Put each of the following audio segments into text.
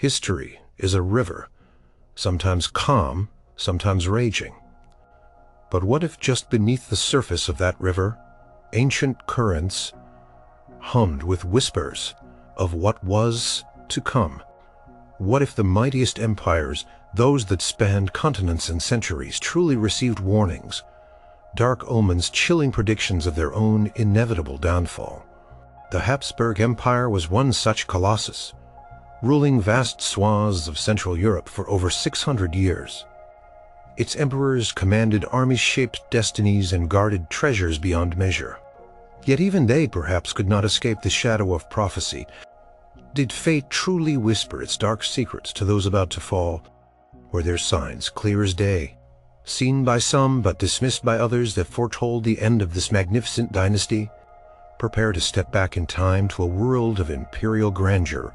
History is a river, sometimes calm, sometimes raging. But what if just beneath the surface of that river, ancient currents hummed with whispers of what was to come? What if the mightiest empires, those that spanned continents and centuries, truly received warnings, dark omens, chilling predictions of their own inevitable downfall? The Habsburg Empire was one such colossus, ruling vast swaths of Central Europe for over 600 years. Its emperors commanded army-shaped destinies and guarded treasures beyond measure. Yet even they perhaps could not escape the shadow of prophecy. Did fate truly whisper its dark secrets to those about to fall? Were there signs clear as day, seen by some but dismissed by others, that foretold the end of this magnificent dynasty? Prepare to step back in time to a world of imperial grandeur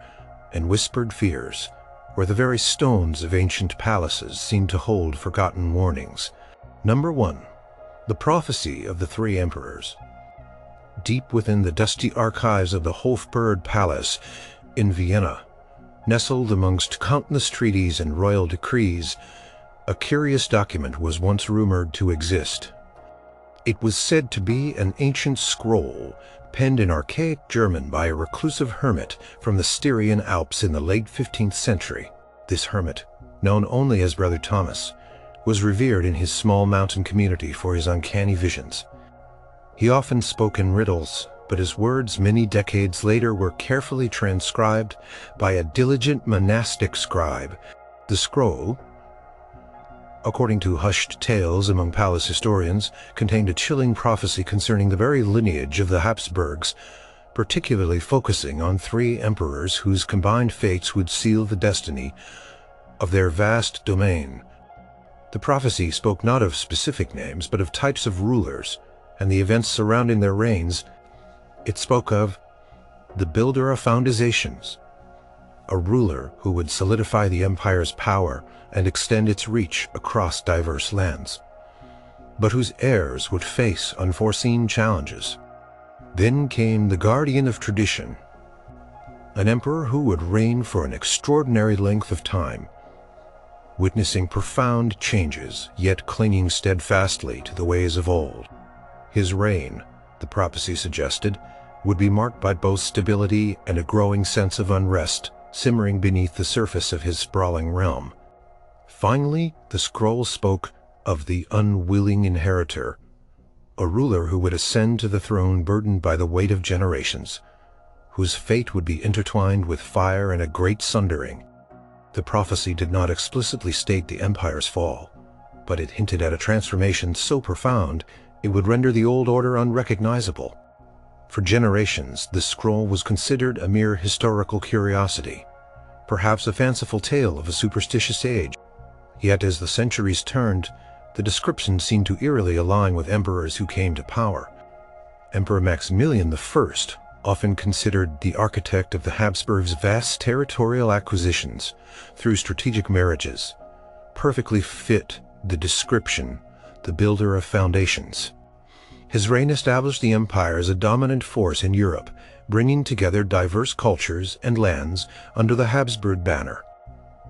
and whispered fears, where the very stones of ancient palaces seem to hold forgotten warnings. Number 1. The Prophecy of the Three Emperors. Deep within the dusty archives of the Hofburg Palace in Vienna, nestled amongst countless treaties and royal decrees, a curious document was once rumored to exist. It was said to be an ancient scroll penned in archaic German by a reclusive hermit from the Styrian Alps in the late 15th century. This hermit, known only as Brother Thomas, was revered in his small mountain community for his uncanny visions. He often spoke in riddles, but his words many decades later were carefully transcribed by a diligent monastic scribe. The scroll, according to hushed tales among palace historians, contained a chilling prophecy concerning the very lineage of the Habsburgs, particularly focusing on three emperors whose combined fates would seal the destiny of their vast domain. The prophecy spoke not of specific names, but of types of rulers and the events surrounding their reigns. It spoke of the builder of foundations, a ruler who would solidify the empire's power and extend its reach across diverse lands, but whose heirs would face unforeseen challenges. Then came the guardian of tradition, an emperor who would reign for an extraordinary length of time, witnessing profound changes, yet clinging steadfastly to the ways of old. His reign, the prophecy suggested, would be marked by both stability and a growing sense of unrest simmering beneath the surface of his sprawling realm. Finally, the scroll spoke of the unwilling inheritor, a ruler who would ascend to the throne burdened by the weight of generations, whose fate would be intertwined with fire and a great sundering. The prophecy did not explicitly state the empire's fall, but it hinted at a transformation so profound it would render the old order unrecognizable. For generations, the scroll was considered a mere historical curiosity, perhaps a fanciful tale of a superstitious age. Yet as the centuries turned, the description seemed to eerily align with emperors who came to power. Emperor Maximilian I, often considered the architect of the Habsburgs' vast territorial acquisitions through strategic marriages, perfectly fit the description, the builder of foundations. His reign established the empire as a dominant force in Europe, bringing together diverse cultures and lands under the Habsburg banner.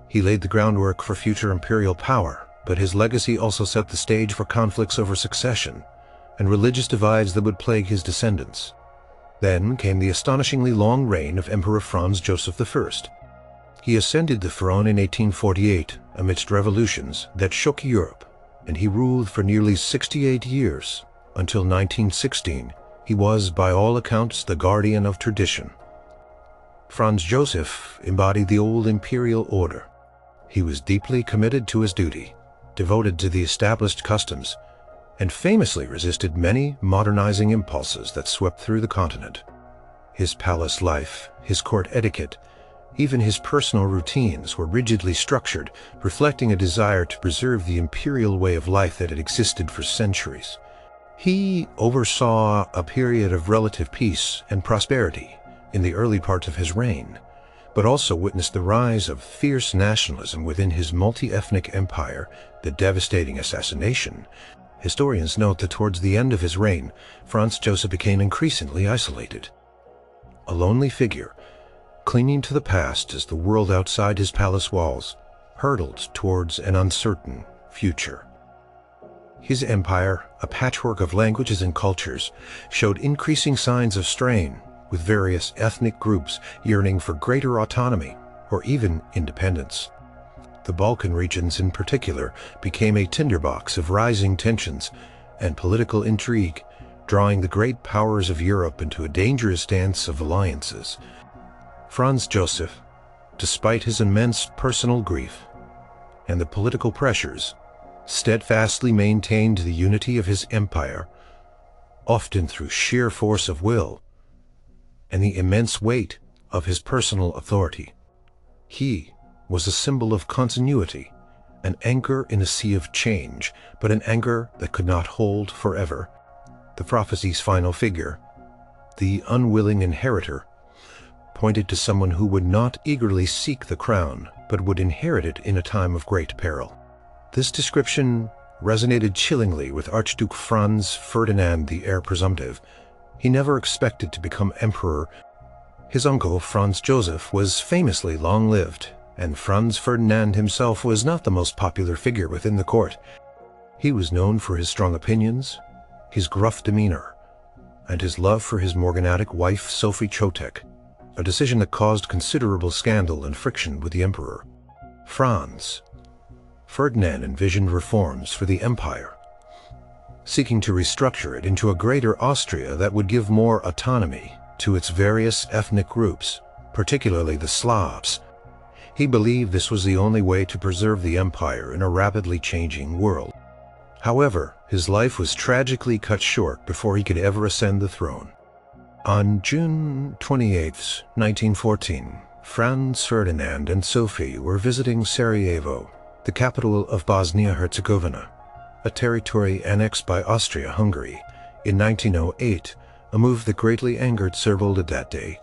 He laid the groundwork for future imperial power, but his legacy also set the stage for conflicts over succession and religious divides that would plague his descendants. Then came the astonishingly long reign of Emperor Franz Joseph I. He ascended the throne in 1848 amidst revolutions that shook Europe, and he ruled for nearly 68 years. Until 1916, he was, by all accounts, the guardian of tradition. Franz Joseph embodied the old imperial order. He was deeply committed to his duty, devoted to the established customs, and famously resisted many modernizing impulses that swept through the continent. His palace life, his court etiquette, even his personal routines were rigidly structured, reflecting a desire to preserve the imperial way of life that had existed for centuries. He oversaw a period of relative peace and prosperity in the early part of his reign, but also witnessed the rise of fierce nationalism within his multi-ethnic empire, the devastating assassination. Historians note that towards the end of his reign, Franz Joseph became increasingly isolated. A lonely figure, clinging to the past as the world outside his palace walls hurtled towards an uncertain future. His empire, a patchwork of languages and cultures, showed increasing signs of strain, with various ethnic groups yearning for greater autonomy or even independence. The Balkan regions in particular became a tinderbox of rising tensions and political intrigue, drawing the great powers of Europe into a dangerous dance of alliances. Franz Joseph, despite his immense personal grief and the political pressures, steadfastly maintained the unity of his empire, often through sheer force of will and the immense weight of his personal authority. He was a symbol of continuity, an anchor in a sea of change, but an anchor that could not hold forever. The Prophecies' final figure, the unwilling inheritor, pointed to someone who would not eagerly seek the crown, but would inherit it in a time of great peril. This description resonated chillingly with Archduke Franz Ferdinand, the heir presumptive. He never expected to become emperor. His uncle, Franz Joseph, was famously long-lived, and Franz Ferdinand himself was not the most popular figure within the court. He was known for his strong opinions, his gruff demeanor, and his love for his morganatic wife, Sophie Chotek, a decision that caused considerable scandal and friction with the emperor. Franz Ferdinand envisioned reforms for the empire, seeking to restructure it into a greater Austria that would give more autonomy to its various ethnic groups, particularly the Slavs. He believed this was the only way to preserve the empire in a rapidly changing world. However, his life was tragically cut short before he could ever ascend the throne. On June 28, 1914, Franz Ferdinand and Sophie were visiting Sarajevo, the capital of Bosnia-Herzegovina, a territory annexed by Austria-Hungary in 1908, a move that greatly angered Servold that day.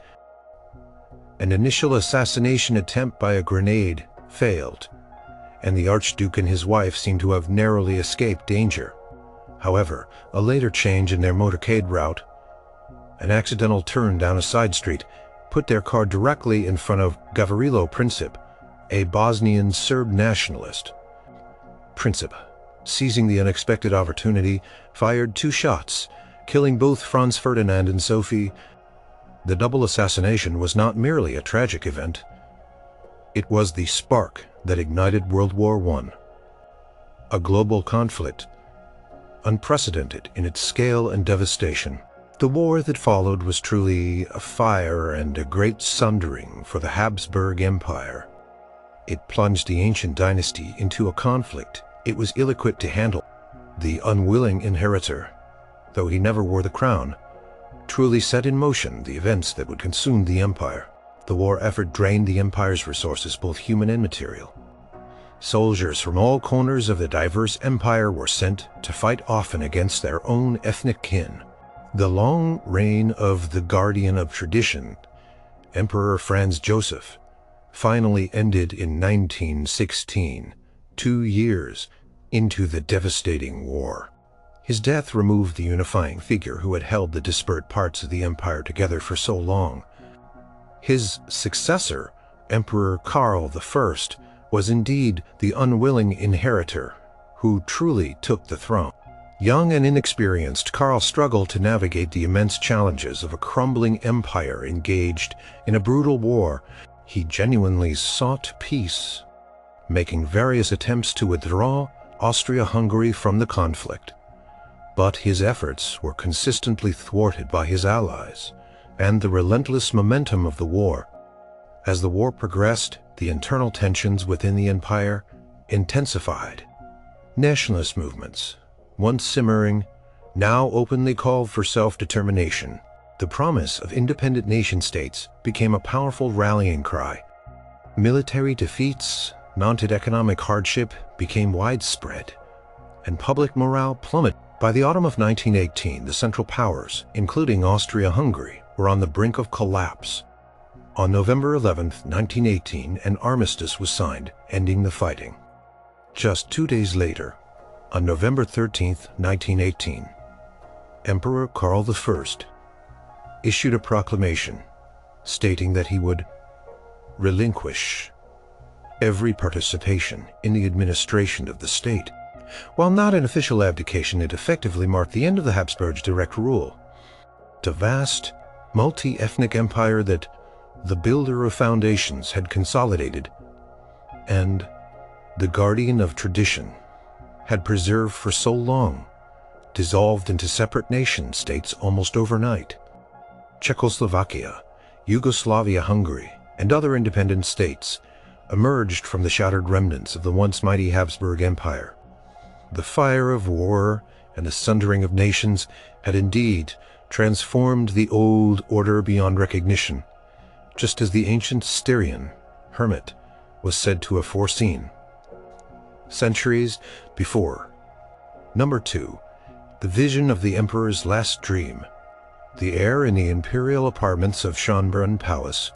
An initial assassination attempt by a grenade failed, and the Archduke and his wife seemed to have narrowly escaped danger. However, a later change in their motorcade route, an accidental turn down a side street, put their car directly in front of Gavrilo Princip, a Bosnian Serb nationalist. Princip, seizing the unexpected opportunity, fired 2 shots, killing both Franz Ferdinand and Sophie. The double assassination was not merely a tragic event. It was the spark that ignited World War I, a global conflict, unprecedented in its scale and devastation. The war that followed was truly a fire and a great sundering for the Habsburg Empire. It plunged the ancient dynasty into a conflict it was ill-equipped to handle. The unwilling inheritor, though he never wore the crown, truly set in motion the events that would consume the empire. The war effort drained the empire's resources, both human and material. Soldiers from all corners of the diverse empire were sent to fight often against their own ethnic kin. The long reign of the guardian of tradition, Emperor Franz Joseph, finally ended in 1916, 2 years into the devastating war. His death removed the unifying figure who had held the disparate parts of the empire together for so long. His successor, Emperor Karl I, was indeed the unwilling inheritor who truly took the throne. Young and inexperienced, Karl struggled to navigate the immense challenges of a crumbling empire engaged in a brutal war. He genuinely sought peace, making various attempts to withdraw Austria-Hungary from the conflict. But his efforts were consistently thwarted by his allies and the relentless momentum of the war. As the war progressed, the internal tensions within the empire intensified. Nationalist movements, once simmering, now openly called for self-determination. The promise of independent nation-states became a powerful rallying cry. Military defeats, mounted economic hardship became widespread, and public morale plummeted. By the autumn of 1918, the Central Powers, including Austria-Hungary, were on the brink of collapse. On November 11, 1918, an armistice was signed, ending the fighting. Just 2 days later, on November 13, 1918, Emperor Karl I issued a proclamation stating that he would relinquish every participation in the administration of the state. While not an official abdication, it effectively marked the end of the Habsburgs' direct rule. The vast, multi-ethnic empire that the builder of foundations had consolidated, and the guardian of tradition had preserved for so long, dissolved into separate nation-states almost overnight. Czechoslovakia, Yugoslavia-Hungary, and other independent states emerged from the shattered remnants of the once mighty Habsburg Empire. The fire of war and the sundering of nations had indeed transformed the old order beyond recognition, just as the ancient Styrian hermit was said to have foreseen centuries before. Number 2. The vision of the emperor's last dream. The air in the imperial apartments of Schönbrunn Palace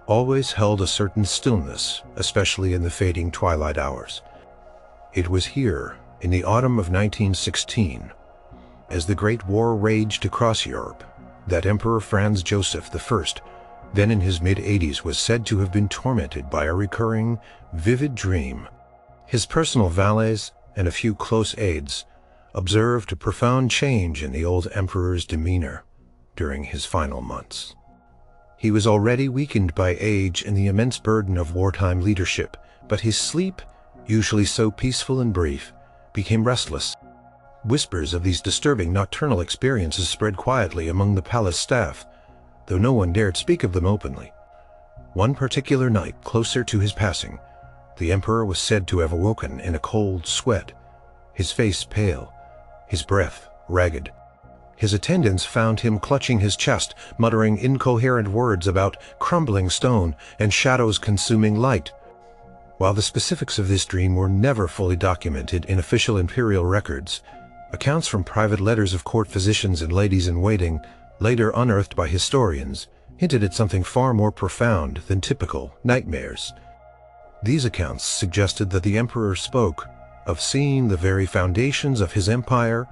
always held a certain stillness, especially in the fading twilight hours. It was here, in the autumn of 1916, as the Great War raged across Europe, that Emperor Franz Joseph I, then in his mid-80s, was said to have been tormented by a recurring, vivid dream. His personal valets and a few close aides observed a profound change in the old emperor's demeanor during his final months. He was already weakened by age and the immense burden of wartime leadership, but his sleep, usually so peaceful and brief, became restless. Whispers of these disturbing nocturnal experiences spread quietly among the palace staff, though no one dared speak of them openly. One particular night, closer to his passing, the emperor was said to have awoken in a cold sweat, his face pale, his breath ragged. His attendants found him clutching his chest, muttering incoherent words about crumbling stone and shadows consuming light. While the specifics of this dream were never fully documented in official imperial records, accounts from private letters of court physicians and ladies-in-waiting, later unearthed by historians, hinted at something far more profound than typical nightmares. These accounts suggested that the emperor spoke of seeing the very foundations of his empire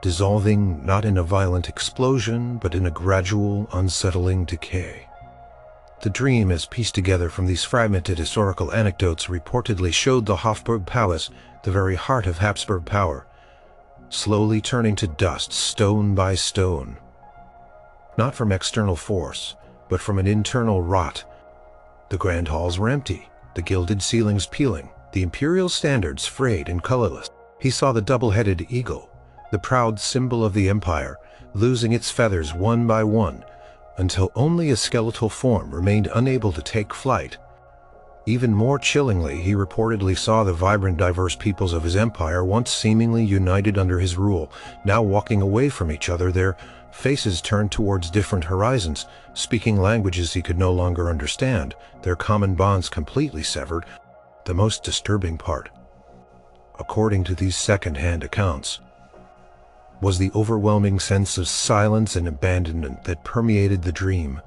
dissolving not in a violent explosion, but in a gradual, unsettling decay. The dream, as pieced together from these fragmented historical anecdotes, reportedly showed the Hofburg Palace, the very heart of Habsburg power, slowly turning to dust, stone by stone. Not from external force, but from an internal rot. The grand halls were empty, the gilded ceilings peeling, the imperial standards frayed and colorless. He saw the double-headed eagle, the proud symbol of the empire, losing its feathers one by one, until only a skeletal form remained unable to take flight. Even more chillingly, he reportedly saw the vibrant, diverse peoples of his empire, once seemingly united under his rule, now walking away from each other, their faces turned towards different horizons, speaking languages he could no longer understand, their common bonds completely severed. The most disturbing part, according to these second-hand accounts, was the overwhelming sense of silence and abandonment that permeated the dream.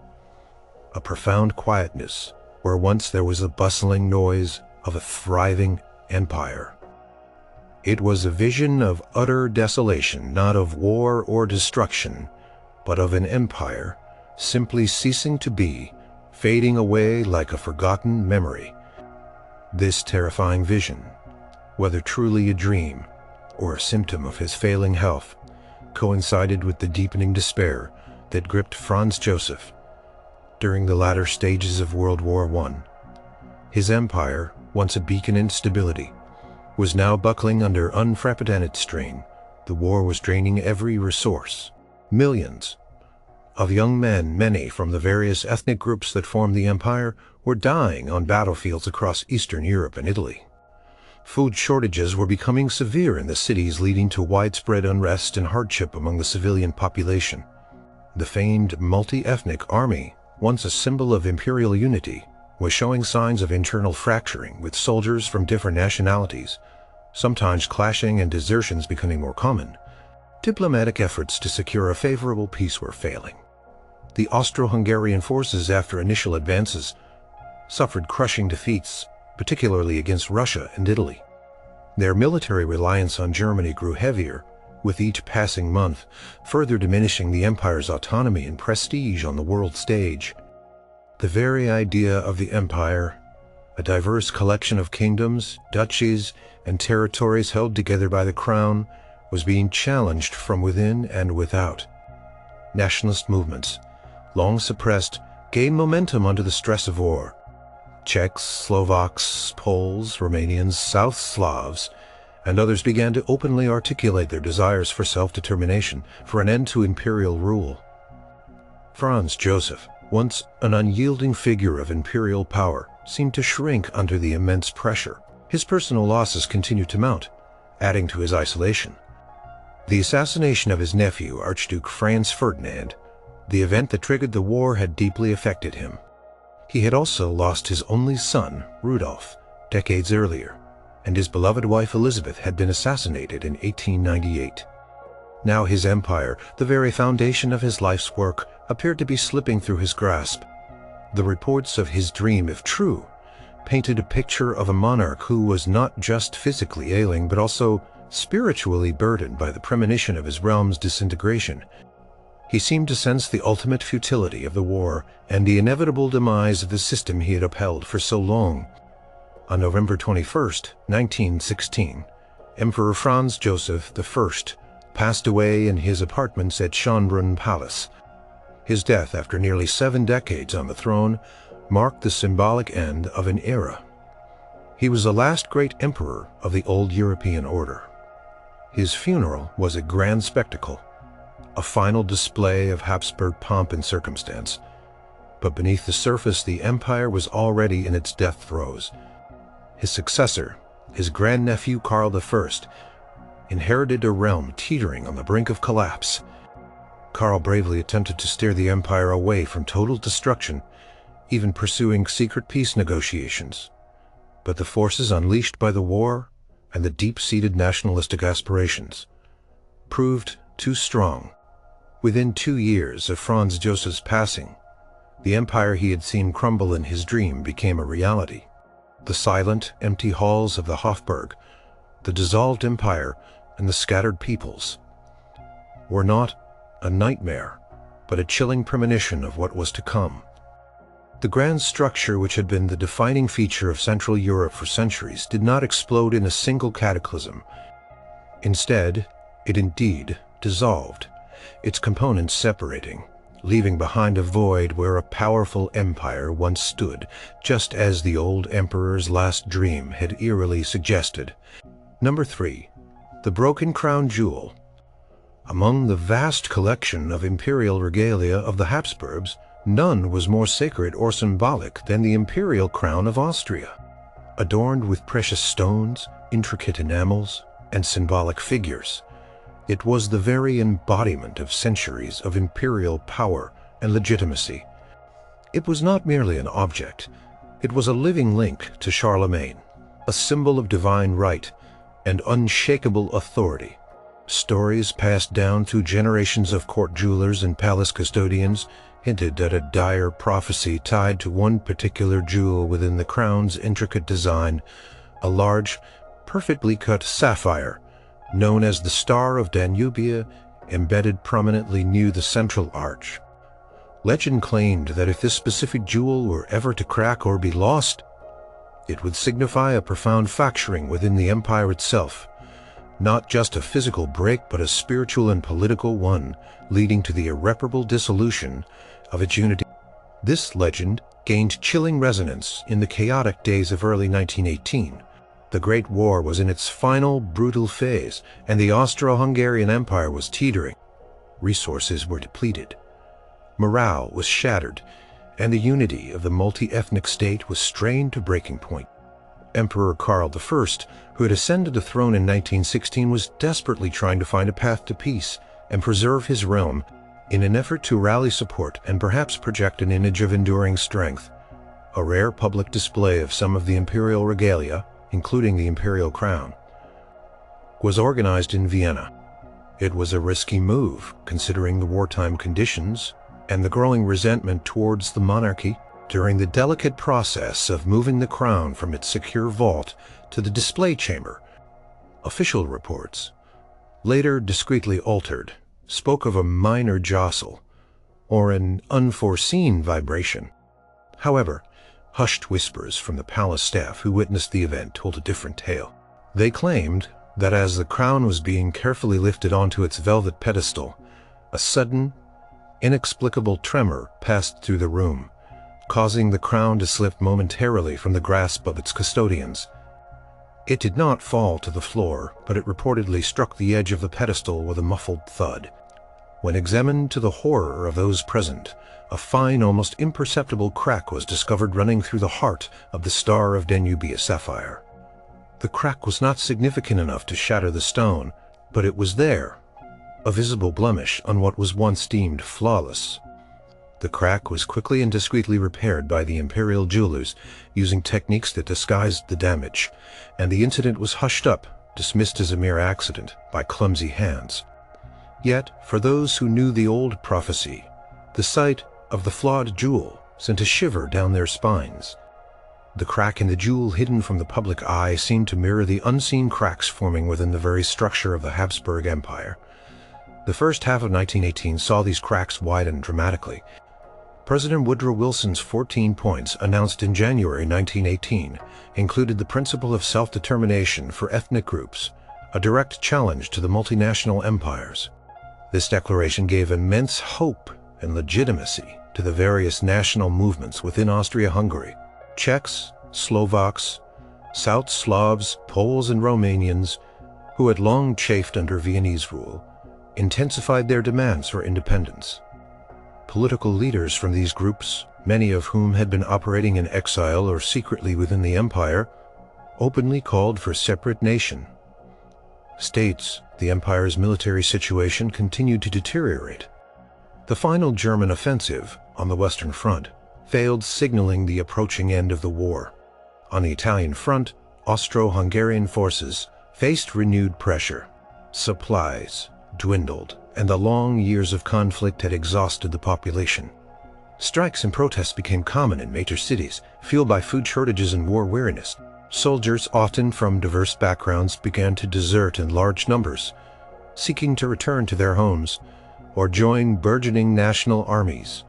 A profound quietness where once there was the bustling noise of a thriving empire. It was a vision of utter desolation, not of war or destruction, but of an empire simply ceasing to be, fading away like a forgotten memory. This terrifying vision, whether truly a dream or a symptom of his failing health, coincided with the deepening despair that gripped Franz Joseph during the latter stages of World War I. His empire, once a beacon in stability, was now buckling under unprecedented strain. The war was draining every resource. Millions of young men, many from the various ethnic groups that formed the empire, were dying on battlefields across Eastern Europe and Italy. Food shortages were becoming severe in the cities, leading to widespread unrest and hardship among the civilian population. The famed multi-ethnic army, once a symbol of imperial unity, was showing signs of internal fracturing, with soldiers from different nationalities, sometimes clashing and desertions becoming more common. Diplomatic efforts to secure a favorable peace were failing. The Austro-Hungarian forces, after initial advances, suffered crushing defeats, particularly against Russia and Italy. Their military reliance on Germany grew heavier with each passing month, further diminishing the empire's autonomy and prestige on the world stage. The very idea of the empire, a diverse collection of kingdoms, duchies, and territories held together by the crown, was being challenged from within and without. Nationalist movements, long suppressed, gained momentum under the stress of war. Czechs, Slovaks, Poles, Romanians, South Slavs, and others began to openly articulate their desires for self-determination, for an end to imperial rule. Franz Joseph, once an unyielding figure of imperial power, seemed to shrink under the immense pressure. His personal losses continued to mount, adding to his isolation. The assassination of his nephew, Archduke Franz Ferdinand, the event that triggered the war, had deeply affected him. He had also lost his only son, Rudolf, decades earlier, and his beloved wife Elizabeth had been assassinated in 1898. Now his empire, the very foundation of his life's work, appeared to be slipping through his grasp. The reports of his dream, if true, painted a picture of a monarch who was not just physically ailing, but also spiritually burdened by the premonition of his realm's disintegration. He seemed to sense the ultimate futility of the war and the inevitable demise of the system he had upheld for so long. On November 21, 1916, Emperor Franz Joseph I passed away in his apartments at Schönbrunn Palace. His death, after nearly 7 decades on the throne, marked the symbolic end of an era. He was the last great emperor of the old European order. His funeral was a grand spectacle, a final display of Habsburg pomp and circumstance. But beneath the surface, the empire was already in its death throes. His successor, his grandnephew Karl I, inherited a realm teetering on the brink of collapse. Karl bravely attempted to steer the empire away from total destruction, even pursuing secret peace negotiations. But the forces unleashed by the war and the deep-seated nationalistic aspirations proved too strong. Within 2 years of Franz Joseph's passing, the empire he had seen crumble in his dream became a reality. The silent, empty halls of the Hofburg, the dissolved empire, and the scattered peoples were not a nightmare, but a chilling premonition of what was to come. The grand structure which had been the defining feature of Central Europe for centuries did not explode in a single cataclysm. Instead, it indeed dissolved, its components separating, leaving behind a void where a powerful empire once stood, just as the old emperor's last dream had eerily suggested. Number 3. The Broken Crown Jewel. Among the vast collection of imperial regalia of the Habsburgs, none was more sacred or symbolic than the imperial crown of Austria. Adorned with precious stones, intricate enamels, and symbolic figures, it was the very embodiment of centuries of imperial power and legitimacy. It was not merely an object, it was a living link to Charlemagne, a symbol of divine right and unshakable authority. Stories passed down through generations of court jewelers and palace custodians hinted at a dire prophecy tied to one particular jewel within the crown's intricate design, a large, perfectly cut sapphire, known as the Star of Danubia, embedded prominently near the central arch. Legend claimed that if this specific jewel were ever to crack or be lost, it would signify a profound fracturing within the empire itself, not just a physical break but a spiritual and political one, leading to the irreparable dissolution of its unity. This legend gained chilling resonance in the chaotic days of early 1918. The Great War was in its final brutal phase, and the Austro-Hungarian Empire was teetering. Resources were depleted. Morale was shattered, and the unity of the multi-ethnic state was strained to breaking point. Emperor Karl I, who had ascended the throne in 1916, was desperately trying to find a path to peace and preserve his realm in an effort to rally support and perhaps project an image of enduring strength. A rare public display of some of the imperial regalia, including the imperial crown, was organized in Vienna. It was a risky move, considering the wartime conditions and the growing resentment towards the monarchy. During the delicate process of moving the crown from its secure vault to the display chamber, official reports, later discreetly altered, spoke of a minor jostle or an unforeseen vibration. However, hushed whispers from the palace staff who witnessed the event told a different tale. They claimed that as the crown was being carefully lifted onto its velvet pedestal, a sudden, inexplicable tremor passed through the room, causing the crown to slip momentarily from the grasp of its custodians. It did not fall to the floor, but it reportedly struck the edge of the pedestal with a muffled thud. When examined to the horror of those present, a fine, almost imperceptible crack was discovered running through the heart of the Star of Danubia sapphire. The crack was not significant enough to shatter the stone, but it was there, a visible blemish on what was once deemed flawless. The crack was quickly and discreetly repaired by the imperial jewelers using techniques that disguised the damage, and the incident was hushed up, dismissed as a mere accident by clumsy hands. Yet, for those who knew the old prophecy, the sight of the flawed jewel sent a shiver down their spines. The crack in the jewel hidden from the public eye seemed to mirror the unseen cracks forming within the very structure of the Habsburg Empire. The first half of 1918 saw these cracks widen dramatically. President Woodrow Wilson's 14 points, announced in January 1918, included the principle of self-determination for ethnic groups, a direct challenge to the multinational empires. This declaration gave immense hope and legitimacy to the various national movements within Austria-Hungary. Czechs, Slovaks, South Slavs, Poles and Romanians, who had long chafed under Viennese rule, intensified their demands for independence. Political leaders from these groups, many of whom had been operating in exile or secretly within the empire, openly called for separate nation. States, the empire's military situation continued to deteriorate. The final German offensive on the Western Front failed, signaling the approaching end of the war. On the Italian front, Austro-Hungarian forces faced renewed pressure. Supplies dwindled, and the long years of conflict had exhausted the population. Strikes and protests became common in major cities, fueled by food shortages and war weariness. Soldiers, often from diverse backgrounds, began to desert in large numbers, seeking to return to their homes or join burgeoning national armies.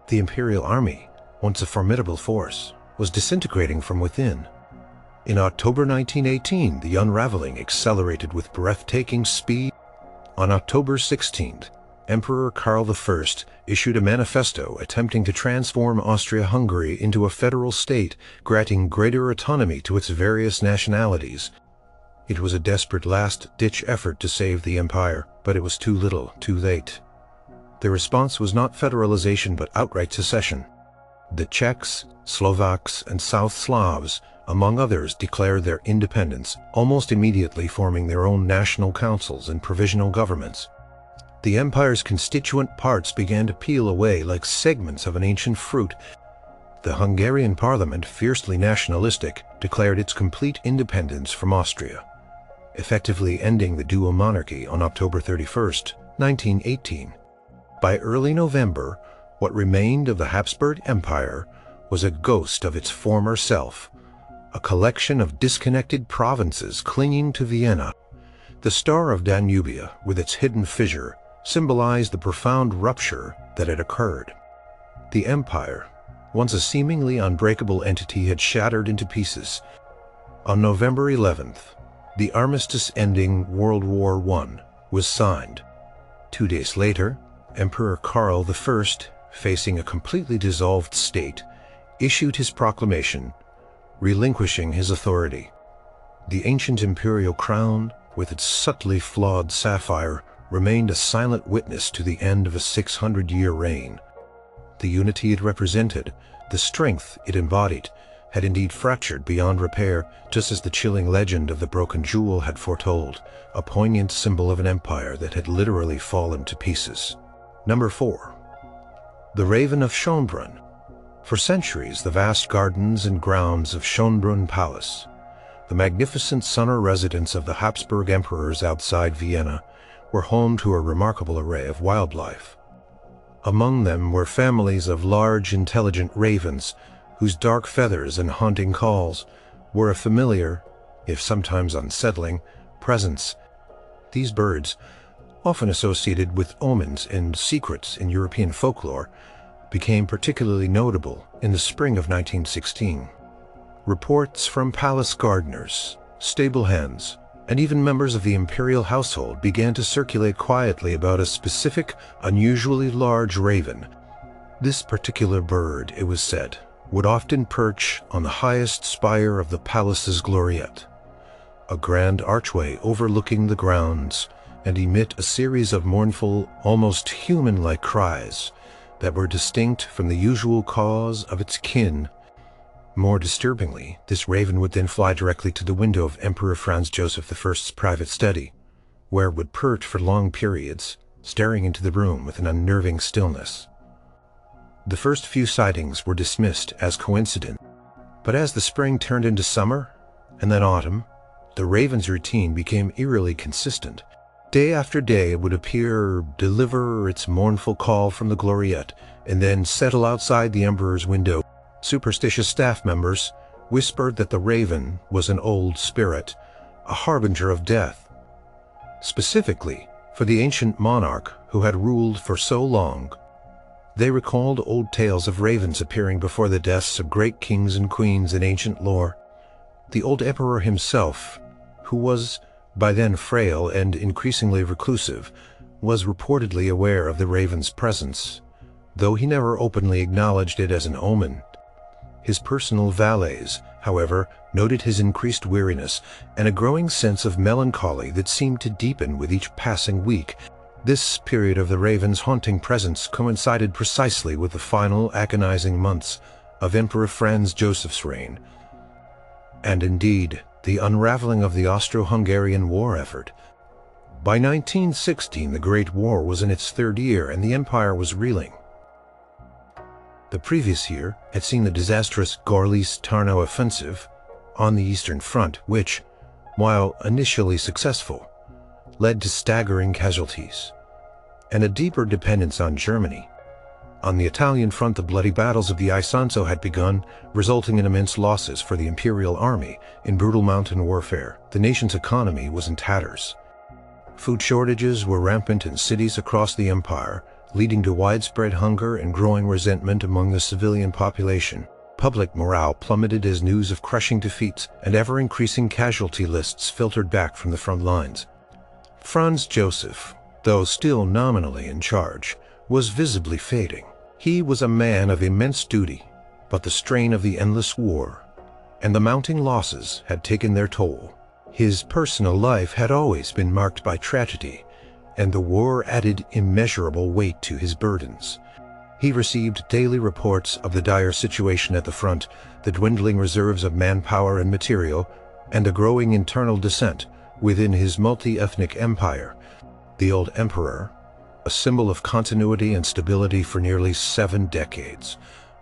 The imperial army, once a formidable force, was disintegrating from within. In October 1918, the unraveling accelerated with breathtaking speed. On October 16th, Emperor Karl I issued a manifesto attempting to transform Austria-Hungary into a federal state, granting greater autonomy to its various nationalities. It was a desperate last-ditch effort to save the empire, but it was too little, too late. The response was not federalization but outright secession. The Czechs, Slovaks, and South Slavs, among others, declared their independence, almost immediately forming their own national councils and provisional governments. The empire's constituent parts began to peel away like segments of an ancient fruit. The Hungarian parliament, fiercely nationalistic, declared its complete independence from Austria, effectively ending the dual monarchy on October 31st, 1918. By early November, what remained of the Habsburg Empire was a ghost of its former self, a collection of disconnected provinces clinging to Vienna. The Star of Danubia, with its hidden fissure, symbolized the profound rupture that had occurred. The empire, once a seemingly unbreakable entity, had shattered into pieces. On November 11th, the armistice ending World War I was signed. 2 days later, Emperor Karl I, facing a completely dissolved state, issued his proclamation, relinquishing his authority. The ancient imperial crown, with its subtly flawed sapphire, remained a silent witness to the end of a 600-year reign. The unity it represented, the strength it embodied, had indeed fractured beyond repair, just as the chilling legend of the broken jewel had foretold, a poignant symbol of an empire that had literally fallen to pieces. Number 4. The Raven of Schönbrunn. For centuries, the vast gardens and grounds of Schönbrunn Palace, the magnificent summer residence of the Habsburg emperors outside Vienna, were home to a remarkable array of wildlife. Among them were families of large, intelligent ravens, whose dark feathers and haunting calls were a familiar, if sometimes unsettling, presence. These birds, often associated with omens and secrets in European folklore, became particularly notable in the spring of 1916. Reports from palace gardeners, stable hands, and even members of the imperial household began to circulate quietly about a specific, unusually large raven. This particular bird, it was said, would often perch on the highest spire of the palace's gloriette, a grand archway overlooking the grounds, and emit a series of mournful, almost human-like cries that were distinct from the usual caws of its kin. More disturbingly, this raven would then fly directly to the window of Emperor Franz Joseph I's private study, where it would perch for long periods, staring into the room with an unnerving stillness. The first few sightings were dismissed as coincidence, but as the spring turned into summer, and then autumn, the raven's routine became eerily consistent. Day after day it would appear, deliver its mournful call from the gloriette, and then settle outside the emperor's window. Superstitious staff members whispered that the raven was an old spirit, a harbinger of death. Specifically, for the ancient monarch who had ruled for so long, they recalled old tales of ravens appearing before the deaths of great kings and queens in ancient lore. The old emperor himself, who was by then frail and increasingly reclusive, was reportedly aware of the raven's presence, though he never openly acknowledged it as an omen. His personal valets, however, noted his increased weariness and a growing sense of melancholy that seemed to deepen with each passing week. This period of the raven's haunting presence coincided precisely with the final agonizing months of Emperor Franz Joseph's reign, and indeed the unraveling of the Austro-Hungarian war effort. By 1916, the Great War was in its third year and the empire was reeling. The previous year had seen the disastrous Gorlice-Tarnow offensive on the Eastern Front, which, while initially successful, led to staggering casualties and a deeper dependence on Germany. On the Italian front, the bloody battles of the Isonzo had begun, resulting in immense losses for the imperial army in brutal mountain warfare. The nation's economy was in tatters. Food shortages were rampant in cities across the empire, leading to widespread hunger and growing resentment among the civilian population. Public morale plummeted as news of crushing defeats and ever-increasing casualty lists filtered back from the front lines. Franz Joseph, though still nominally in charge, was visibly fading. He was a man of immense duty, but the strain of the endless war and the mounting losses had taken their toll. His personal life had always been marked by tragedy, and the war added immeasurable weight to his burdens. He received daily reports of the dire situation at the front, the dwindling reserves of manpower and material, and the growing internal dissent within his multi-ethnic empire. The old emperor, a symbol of continuity and stability for nearly 7 decades,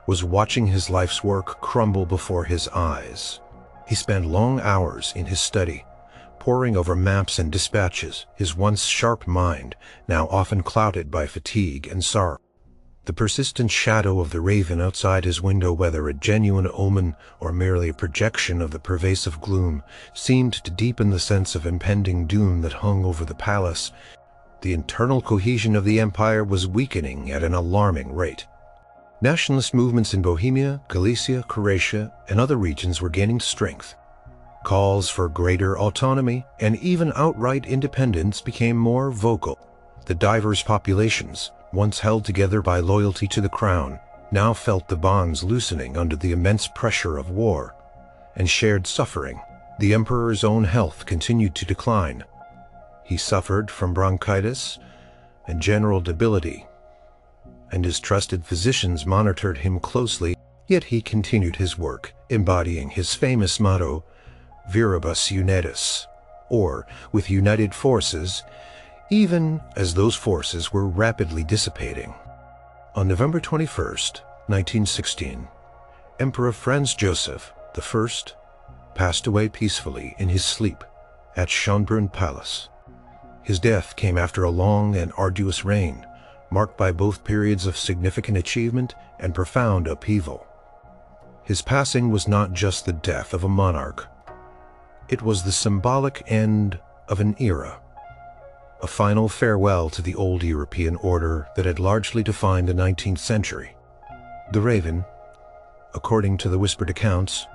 was watching his life's work crumble before his eyes. He spent long hours in his study, poring over maps and dispatches, his once sharp mind now often clouded by fatigue and sorrow. The persistent shadow of the raven outside his window, whether a genuine omen or merely a projection of the pervasive gloom, seemed to deepen the sense of impending doom that hung over the palace. The internal cohesion of the empire was weakening at an alarming rate. Nationalist movements in Bohemia, Galicia, Croatia, and other regions were gaining strength. Calls for greater autonomy and even outright independence became more vocal. The diverse populations, once held together by loyalty to the crown, now felt the bonds loosening under the immense pressure of war and shared suffering. The emperor's own health continued to decline. He suffered from bronchitis and general debility, and his trusted physicians monitored him closely, yet he continued his work, embodying his famous motto, Viribus Unitas, or with united forces, even as those forces were rapidly dissipating. On November 21st, 1916, Emperor Franz Joseph I passed away peacefully in his sleep at Schönbrunn Palace. His death came after a long and arduous reign, marked by both periods of significant achievement and profound upheaval. His passing was not just the death of a monarch. It was the symbolic end of an era, a final farewell to the old European order that had largely defined the 19th century. The Raven, according to the whispered accounts,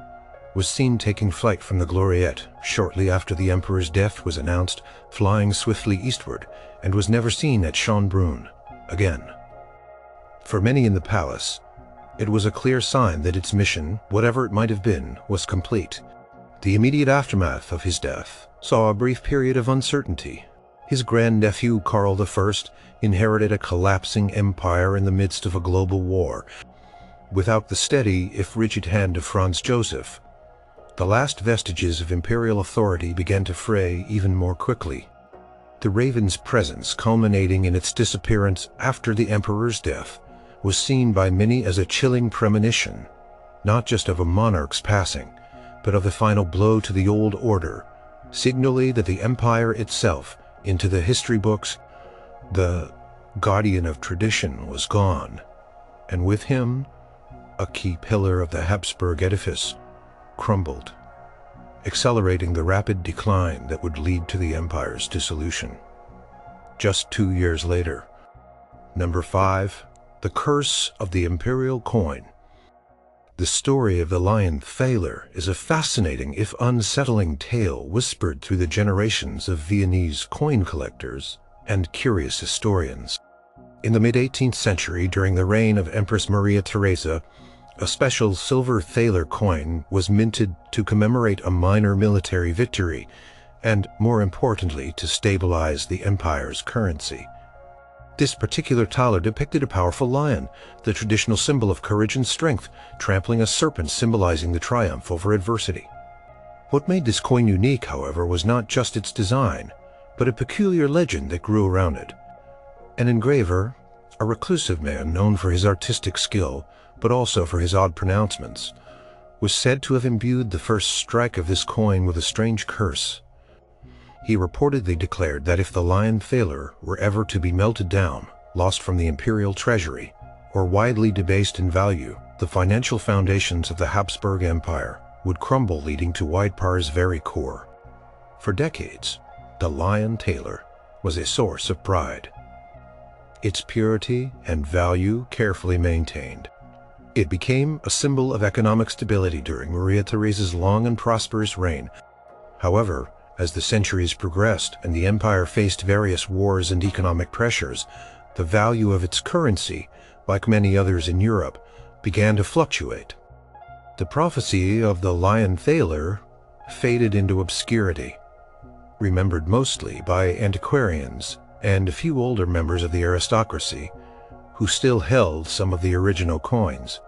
was seen taking flight from the Gloriette shortly after the emperor's death was announced, flying swiftly eastward, and was never seen at Schönbrunn again. For many in the palace, it was a clear sign that its mission, whatever it might have been, was complete. The immediate aftermath of his death saw a brief period of uncertainty. His grandnephew Karl I inherited a collapsing empire in the midst of a global war. Without the steady, if rigid hand of Franz Joseph, the last vestiges of imperial authority began to fray even more quickly. The Raven's presence, culminating in its disappearance after the emperor's death, was seen by many as a chilling premonition, not just of a monarch's passing, but of the final blow to the old order, signaling that the empire itself, into the history books, the guardian of tradition, was gone, and with him, a key pillar of the Habsburg edifice crumbled, accelerating the rapid decline that would lead to the empire's dissolution. Just 2 years later. Number 5. The Curse of the Imperial Coin. The story of the Lion Thaler is a fascinating, if unsettling, tale whispered through the generations of Viennese coin collectors and curious historians. In the mid-18th century, during the reign of Empress Maria Theresa, a special silver thaler coin was minted to commemorate a minor military victory and, more importantly, to stabilize the empire's currency. This particular thaler depicted a powerful lion, the traditional symbol of courage and strength, trampling a serpent symbolizing the triumph over adversity. What made this coin unique, however, was not just its design, but a peculiar legend that grew around it. An engraver, a reclusive man known for his artistic skill, but also for his odd pronouncements, was said to have imbued the first strike of this coin with a strange curse. He reportedly declared that if the Lion Thaler were ever to be melted down, lost from the imperial treasury, or widely debased in value, the financial foundations of the Habsburg Empire would crumble, leading to Weidpar's very core. For decades, the Lion Thaler was a source of pride, its purity and value carefully maintained. It became a symbol of economic stability during Maria Theresa's long and prosperous reign. However, as the centuries progressed and the empire faced various wars and economic pressures, the value of its currency, like many others in Europe, began to fluctuate. The prophecy of the Lion Thaler faded into obscurity, remembered mostly by antiquarians and a few older members of the aristocracy who still held some of the original coins.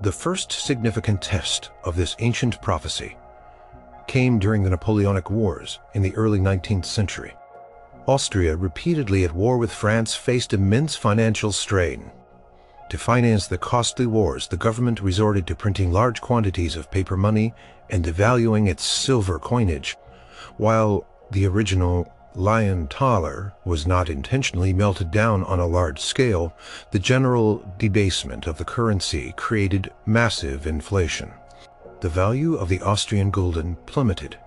The first significant test of this ancient prophecy came during the Napoleonic Wars in the early 19th century. Austria, repeatedly at war with France, faced immense financial strain. To finance the costly wars, the government resorted to printing large quantities of paper money and devaluing its silver coinage. While the original Lion Thaler was not intentionally melted down on a large scale, the general debasement of the currency created massive inflation. The value of the Austrian gulden plummeted,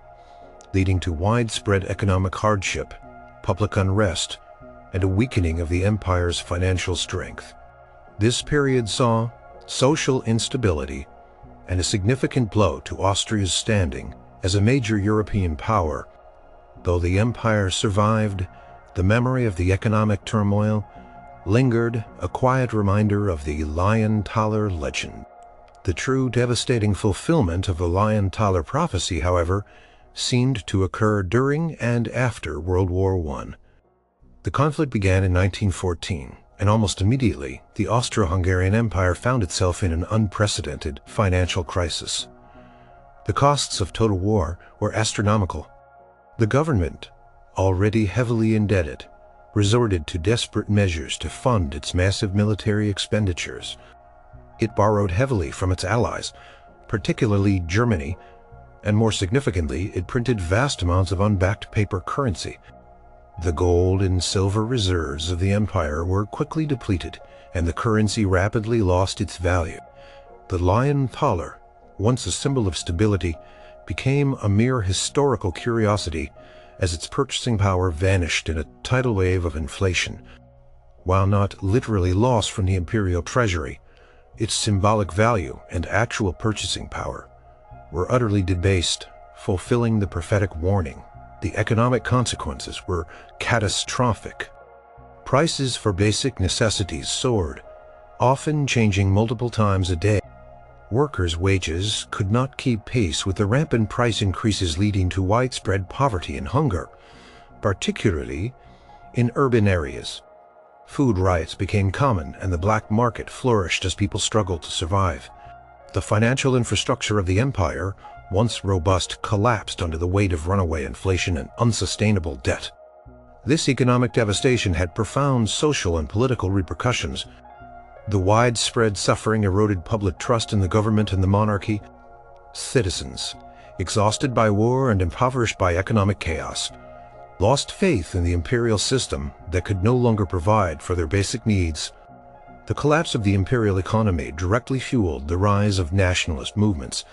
leading to widespread economic hardship, public unrest, and a weakening of the empire's financial strength. This period saw social instability and a significant blow to Austria's standing as a major European power. Though the empire survived, the memory of the economic turmoil lingered, a quiet reminder of the Lion Thaler legend. The true devastating fulfillment of the Lion Thaler prophecy, however, seemed to occur during and after World War I. The conflict began in 1914, and almost immediately, the Austro-Hungarian Empire found itself in an unprecedented financial crisis. The costs of total war were astronomical. The government, already heavily indebted, resorted to desperate measures to fund its massive military expenditures. It borrowed heavily from its allies, particularly Germany, and more significantly, it printed vast amounts of unbacked paper currency. The gold and silver reserves of the empire were quickly depleted, and the currency rapidly lost its value. The Lion Thaler, once a symbol of stability, became a mere historical curiosity as its purchasing power vanished in a tidal wave of inflation. While not literally lost from the imperial treasury, its symbolic value and actual purchasing power were utterly debased, fulfilling the prophetic warning. The economic consequences were catastrophic. Prices for basic necessities soared, often changing multiple times a day. Workers' wages could not keep pace with the rampant price increases, leading to widespread poverty and hunger, particularly in urban areas. Food riots became common, and the black market flourished as people struggled to survive. The financial infrastructure of the empire, once robust, collapsed under the weight of runaway inflation and unsustainable debt. This economic devastation had profound social and political repercussions. The widespread suffering eroded public trust in the government and the monarchy. Citizens, exhausted by war and impoverished by economic chaos, lost faith in the imperial system that could no longer provide for their basic needs. The collapse of the imperial economy directly fueled the rise of nationalist movements.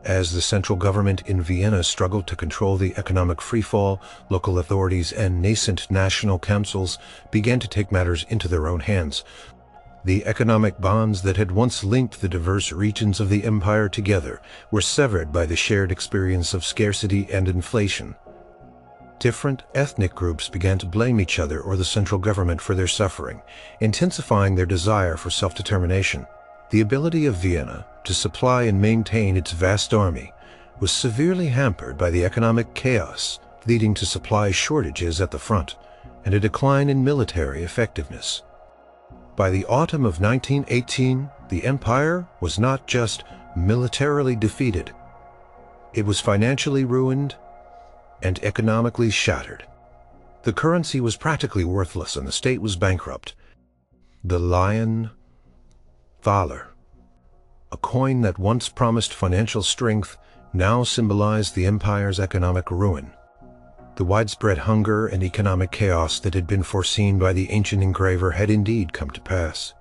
As the central government in Vienna struggled to control the economic freefall, local authorities and nascent national councils began to take matters into their own hands. The economic bonds that had once linked the diverse regions of the empire together were severed by the shared experience of scarcity and inflation. Different ethnic groups began to blame each other or the central government for their suffering, intensifying their desire for self-determination. The ability of Vienna to supply and maintain its vast army was severely hampered by the economic chaos, leading to supply shortages at the front and a decline in military effectiveness. By the autumn of 1918, the empire was not just militarily defeated, it was financially ruined and economically shattered. The currency was practically worthless and the state was bankrupt. The lion thaler, a coin that once promised financial strength, now symbolized the empire's economic ruin. The widespread hunger and economic chaos that had been foreseen by the ancient engraver had indeed come to pass,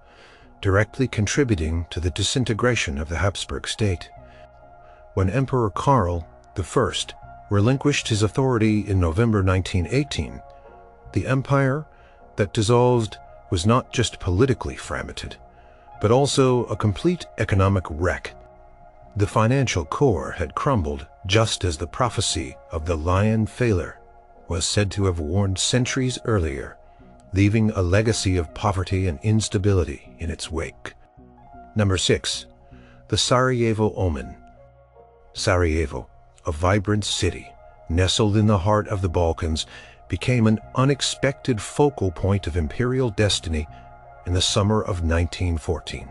directly contributing to the disintegration of the Habsburg state. When Emperor Karl I relinquished his authority in November 1918, the empire that dissolved was not just politically fragmented, but also a complete economic wreck. The financial core had crumbled just as the prophecy of the lion thaler was said to have warned centuries earlier, leaving a legacy of poverty and instability in its wake. Number 6. The Sarajevo Omen. Sarajevo, a vibrant city nestled in the heart of the Balkans, became an unexpected focal point of imperial destiny in the summer of 1914.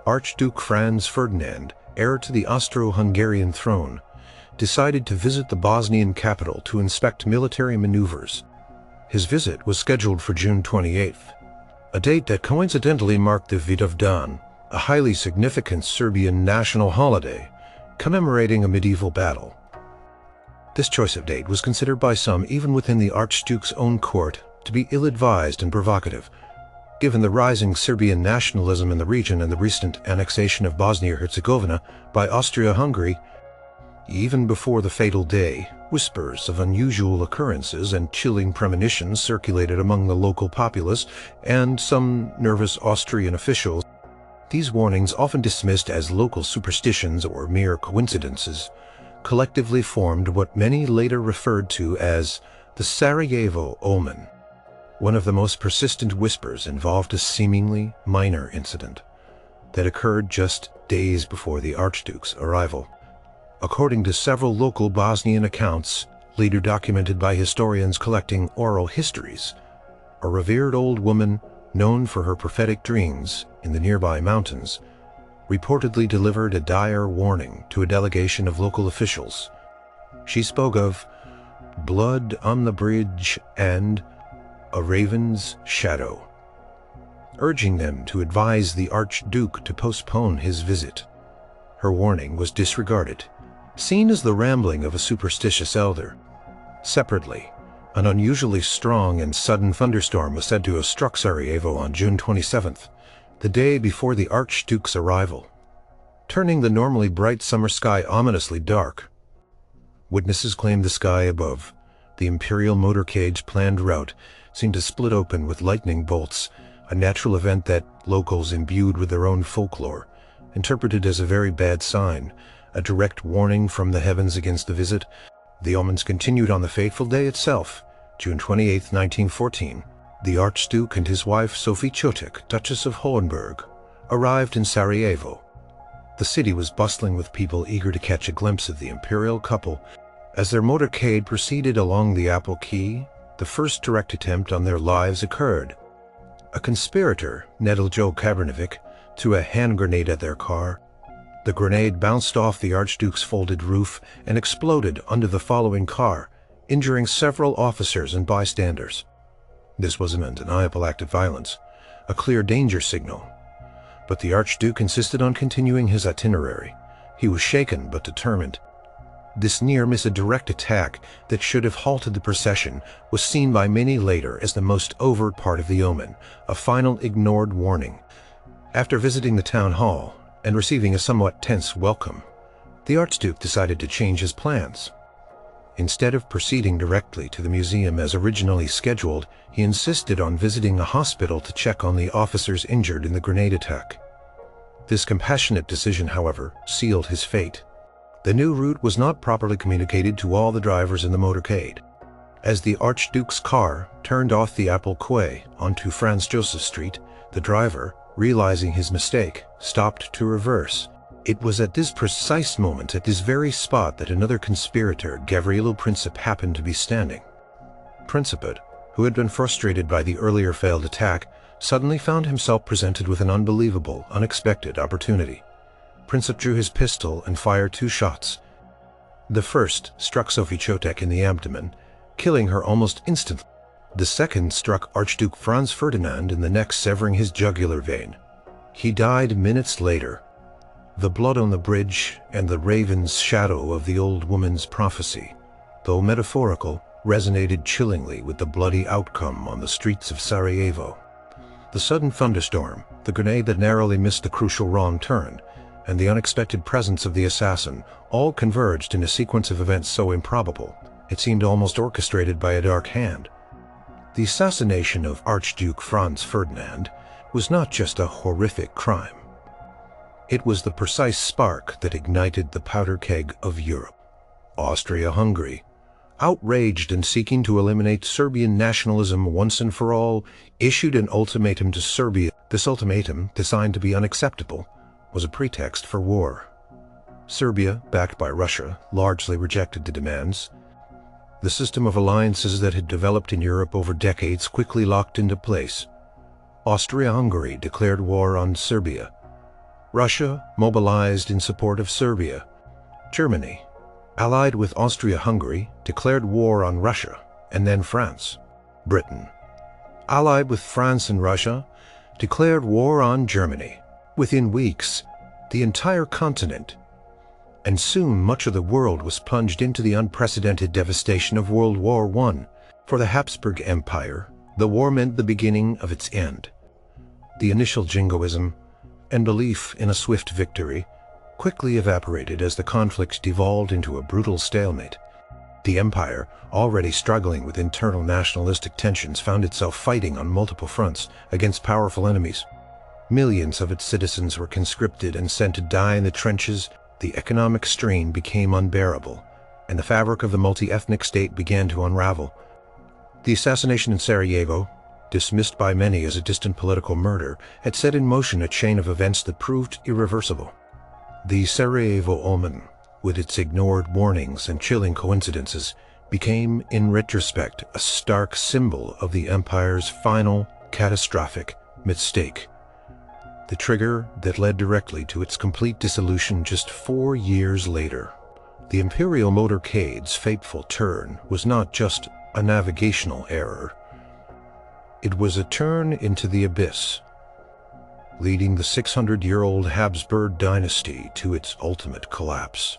Archduke Franz Ferdinand, heir to the Austro-Hungarian throne, decided to visit the Bosnian capital to inspect military maneuvers. His visit was scheduled for June 28th, a date that coincidentally marked the Vidovdan, a highly significant Serbian national holiday commemorating a medieval battle. This choice of date was considered by some, even within the Archduke's own court, to be ill-advised and provocative, given the rising Serbian nationalism in the region and the recent annexation of Bosnia-Herzegovina by Austria-Hungary. Even before the fatal day, whispers of unusual occurrences and chilling premonitions circulated among the local populace and some nervous Austrian officials. These warnings, often dismissed as local superstitions or mere coincidences, collectively formed what many later referred to as the Sarajevo Omen. One of the most persistent whispers involved a seemingly minor incident that occurred just days before the Archduke's arrival. According to several local Bosnian accounts, later documented by historians collecting oral histories, a revered old woman known for her prophetic dreams in the nearby mountains reportedly delivered a dire warning to a delegation of local officials. She spoke of blood on the bridge and a raven's shadow, urging them to advise the Archduke to postpone his visit. Her warning was disregarded, seen as the rambling of a superstitious elder. Separately, an unusually strong and sudden thunderstorm was said to have struck Sarajevo on June 27th, the day before the Archduke's arrival, turning the normally bright summer sky ominously dark. Witnesses claimed the sky above the imperial motorcade's planned route seemed to split open with lightning bolts, a natural event that locals imbued with their own folklore, interpreted as a very bad sign, a direct warning from the heavens against the visit. The omens continued on the fateful day itself, June 28, 1914. The Archduke and his wife Sophie Chotek, Duchess of Hohenberg, arrived in Sarajevo. The city was bustling with people eager to catch a glimpse of the imperial couple. As their motorcade proceeded along the Apple Quay, the first direct attempt on their lives occurred. A conspirator, Nedeljo Kabrinovic, threw a hand grenade at their car. The grenade bounced off the Archduke's folded roof and exploded under the following car, injuring several officers and bystanders. This was an undeniable act of violence, a clear danger signal. But the Archduke insisted on continuing his itinerary. He was shaken but determined. This near-miss a direct attack that should have halted the procession was seen by many later as the most overt part of the omen, a final ignored warning. After visiting the town hall and receiving a somewhat tense welcome, the Archduke decided to change his plans. Instead of proceeding directly to the museum as originally scheduled, he insisted on visiting a hospital to check on the officers injured in the grenade attack. This compassionate decision, however, sealed his fate. The new route was not properly communicated to all the drivers in the motorcade. As the Archduke's car turned off the Apple Quay onto Franz Joseph Street, the driver, realizing his mistake, stopped to reverse. It was at this precise moment, at this very spot, that another conspirator, Gavrilo Princip, happened to be standing. Princip, who had been frustrated by the earlier failed attack, suddenly found himself presented with an unbelievable, unexpected opportunity. Princip drew his pistol and fired 2 shots. The first struck Sophie Chotek in the abdomen, killing her almost instantly. The second struck Archduke Franz Ferdinand in the neck, severing his jugular vein. He died minutes later. The blood on the bridge and the raven's shadow of the old woman's prophecy, though metaphorical, resonated chillingly with the bloody outcome on the streets of Sarajevo. The sudden thunderstorm, the grenade that narrowly missed the crucial wrong turn, and the unexpected presence of the assassin all converged in a sequence of events so improbable, it seemed almost orchestrated by a dark hand. The assassination of Archduke Franz Ferdinand was not just a horrific crime. It was the precise spark that ignited the powder keg of Europe. Austria-Hungary, outraged and seeking to eliminate Serbian nationalism once and for all, issued an ultimatum to Serbia. This ultimatum, designed to be unacceptable, was a pretext for war. Serbia, backed by Russia, largely rejected the demands. The system of alliances that had developed in Europe over decades quickly locked into place. Austria-Hungary declared war on Serbia. Russia mobilized in support of Serbia. Germany, allied with Austria-Hungary, declared war on Russia, and then France. Britain, allied with France and Russia, declared war on Germany. Within weeks, the entire continent, and soon much of the world, was plunged into the unprecedented devastation of World War I. For the Habsburg Empire, the war meant the beginning of its end. The initial jingoism and belief in a swift victory quickly evaporated as the conflict devolved into a brutal stalemate. The empire, already struggling with internal nationalistic tensions, found itself fighting on multiple fronts against powerful enemies. Millions of its citizens were conscripted and sent to die in the trenches. The economic strain became unbearable, and the fabric of the multi-ethnic state began to unravel. The assassination in Sarajevo, dismissed by many as a distant political murder, had set in motion a chain of events that proved irreversible. The Sarajevo omen, with its ignored warnings and chilling coincidences, became, in retrospect, a stark symbol of the empire's final, catastrophic mistake. The trigger that led directly to its complete dissolution just 4 years later. The imperial motorcade's fateful turn was not just a navigational error. It was a turn into the abyss, leading the 600-year-old Habsburg dynasty to its ultimate collapse.